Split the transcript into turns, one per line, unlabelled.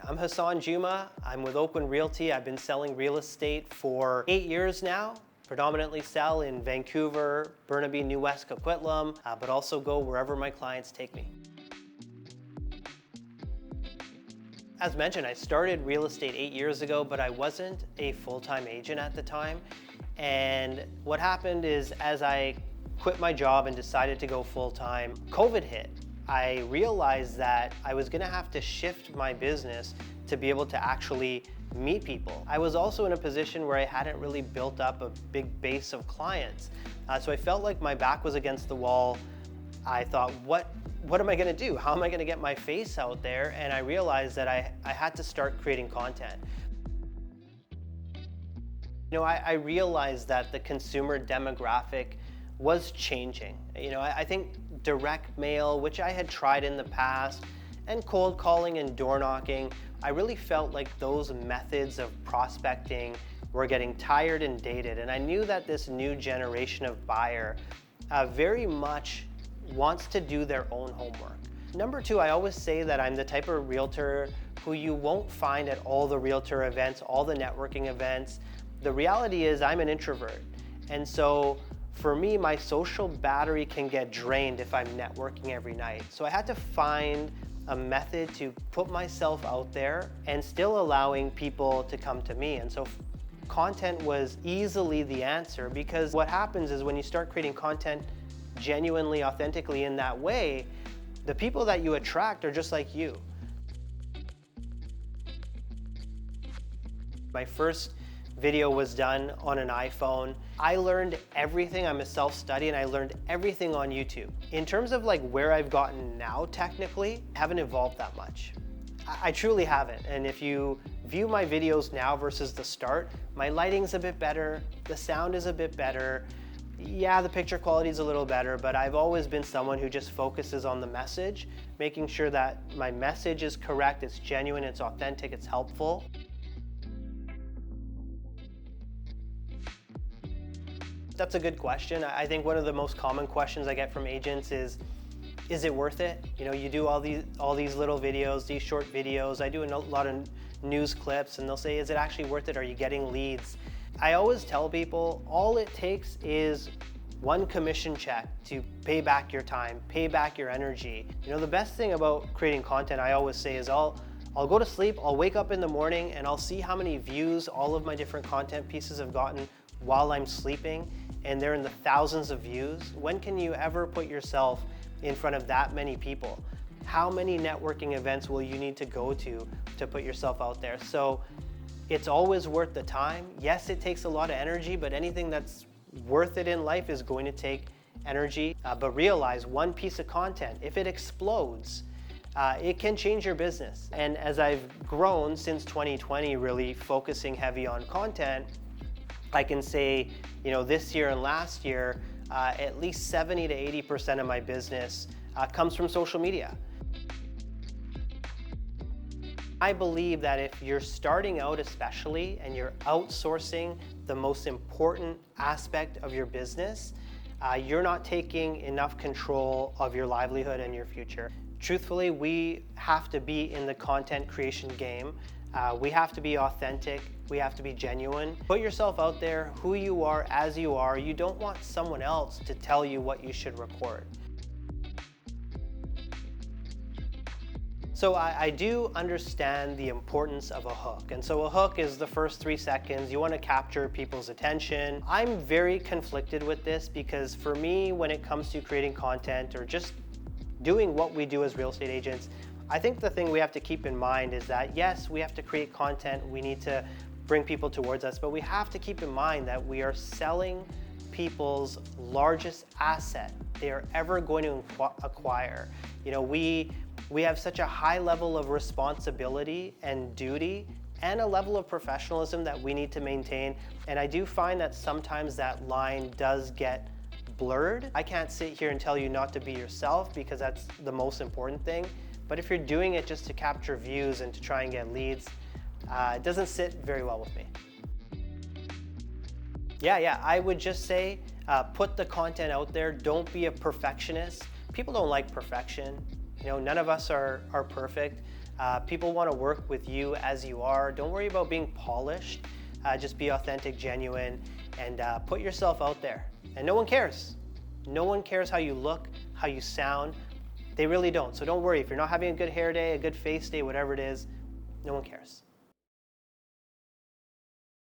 I'm Hasan Juma. I'm with Oakwyn Realty. I've been selling real estate for 8 years now. Predominantly sell in Vancouver, Burnaby, New West, Coquitlam, but also go wherever my clients take me. As mentioned, I started real estate 8 years ago, but I wasn't a full-time agent at the time. And what happened is, as I quit my job and decided to go full-time, COVID hit. I realized that I was gonna have to shift my business to be able to actually meet people. I was also in a position where I hadn't really built up a big base of clients. So I felt like my back was against the wall. I thought, what am I gonna do? How am I gonna get my face out there? And I realized that I had to start creating content. I realized that the consumer demographic was changing. I think direct mail, which I had tried in the past, and cold calling and door knocking, I really felt like those methods of prospecting were getting tired and dated. And I knew that this new generation of buyer very much wants to do their own homework. Number two, I always say that I'm the type of realtor who you won't find at all the realtor events, all the networking events. The reality is I'm an introvert. And so for me, my social battery can get drained if I'm networking every night. So I had to find a method to put myself out there and still allowing people to come to me. And so content was easily the answer, because what happens is when you start creating content genuinely, authentically in that way, the people that you attract are just like you. My first video was done on an iPhone. I learned everything. I'm a self-study, and I learned everything on YouTube. In terms of where I've gotten now technically, I haven't evolved that much. I truly haven't. And if you view my videos now versus the start, my lighting's a bit better, the sound is a bit better. Yeah, the picture quality is a little better, but I've always been someone who just focuses on the message, making sure that my message is correct, it's genuine, it's authentic, it's helpful. That's a good question. I think one of the most common questions I get from agents is it worth it? You do all these little videos, these short videos. I do a lot of news clips, and they'll say, is it actually worth it? Are you getting leads? I always tell people, all it takes is one commission check to pay back your time, pay back your energy. The best thing about creating content, I always say, is I'll go to sleep, I'll wake up in the morning, and I'll see how many views all of my different content pieces have gotten while I'm sleeping, and they're in the thousands of views. When can you ever put yourself in front of that many people? How many networking events will you need to go to put yourself out there? So it's always worth the time. Yes, it takes a lot of energy, but anything that's worth it in life is going to take energy. But realize, one piece of content, if it explodes, it can change your business. And as I've grown since 2020, really focusing heavy on content, I can say, this year and last year, at least 70 to 80% of my business comes from social media. I believe that if you're starting out especially, and you're outsourcing the most important aspect of your business, you're not taking enough control of your livelihood and your future. Truthfully, we have to be in the content creation game. We have to be authentic, we have to be genuine. Put yourself out there, who you are, as you are. You don't want someone else to tell you what you should record. So I do understand the importance of a hook. And so a hook is the first 3 seconds. You want to capture people's attention. I'm very conflicted with this, because for me, when it comes to creating content or just doing what we do as real estate agents, I think the thing we have to keep in mind is that, yes, we have to create content, we need to bring people towards us, but we have to keep in mind that we are selling people's largest asset they are ever going to acquire. We have such a high level of responsibility and duty, and a level of professionalism that we need to maintain. And I do find that sometimes that line does get blurred. I can't sit here and tell you not to be yourself, because that's the most important thing. But if you're doing it just to capture views and to try and get leads, it doesn't sit very well with me. Yeah, I would just say, put the content out there. Don't be a perfectionist. People don't like perfection. None of us are perfect. People want to work with you as you are. Don't worry about being polished. Just be authentic, genuine, and put yourself out there. And no one cares. No one cares how you look, how you sound. They really don't. So don't worry. If you're not having a good hair day, a good face day, whatever it is, no one cares.